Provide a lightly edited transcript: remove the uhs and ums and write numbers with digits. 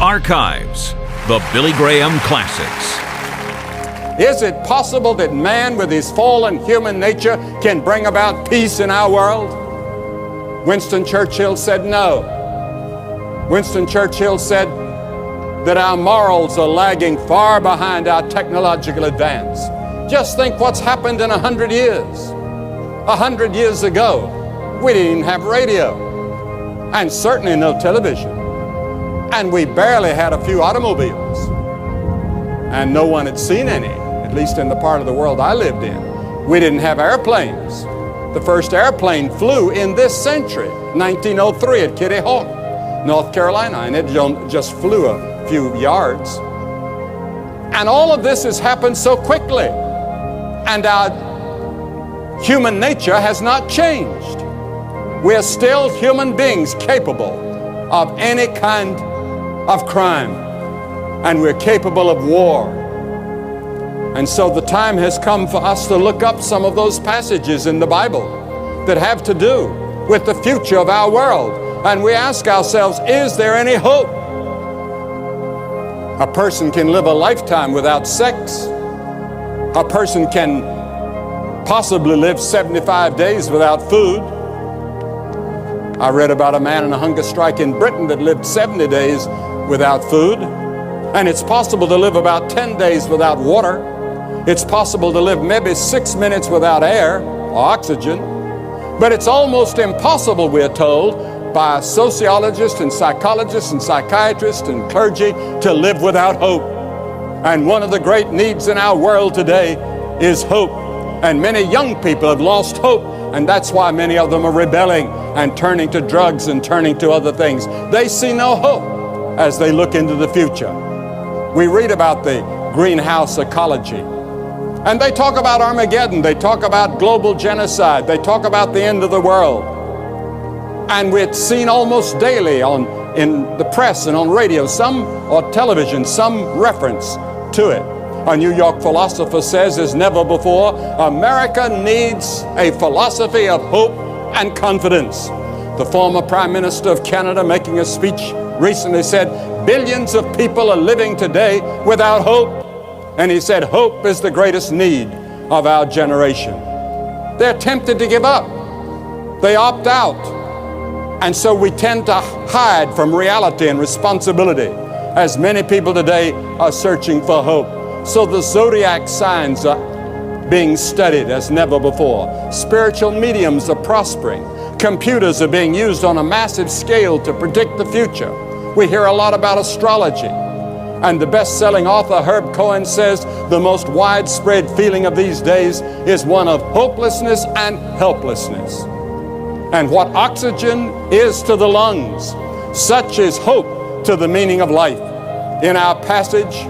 Archives, the Billy Graham Classics. Is it possible that man with his fallen human nature can bring about peace in our world? Winston Churchill said no. Winston Churchill said that our morals are lagging far behind our technological advance. Just think what's happened in 100 years. 100 years ago, we didn't even have radio, and certainly no television. And we barely had a few automobiles. And no one had seen any, at least in the part of the world I lived in. We didn't have airplanes. The first airplane flew in this century, 1903 at Kitty Hawk, North Carolina, and it just flew a few yards. And all of this has happened so quickly, and our human nature has not changed. We're still human beings capable of any kind of crime, and we're capable of war. And so the time has come for us to look up some of those passages in the Bible that have to do with the future of our world. And we ask ourselves, is there any hope? A person can live a lifetime without sex. A person can possibly live 75 days without food. I read about a man in a hunger strike in Britain that lived 70 days without food. And it's possible to live about 10 days without water. It's possible to live maybe 6 minutes without air or oxygen. But it's almost impossible, we're told, by sociologists and psychologists and psychiatrists and clergy to live without hope. And one of the great needs in our world today is hope. And many young people have lost hope, and that's why many of them are rebelling and turning to drugs and turning to other things. They see no hope as they look into the future. We read about the greenhouse ecology, and they talk about Armageddon, they talk about global genocide, they talk about the end of the world. And we're seen almost daily in the press and on radio, or television, some reference to it. A New York philosopher says, as never before, America needs a philosophy of hope and confidence. The former Prime Minister of Canada, making a speech recently, said, billions of people are living today without hope. And he said, hope is the greatest need of our generation. They're tempted to give up. They opt out. And so we tend to hide from reality and responsibility, as many people today are searching for hope. So the zodiac signs are being studied as never before. Spiritual mediums are prospering. Computers are being used on a massive scale to predict the future. We hear a lot about astrology. And the best-selling author Herb Cohen says the most widespread feeling of these days is one of hopelessness and helplessness. And what oxygen is to the lungs, such is hope to the meaning of life. In our passage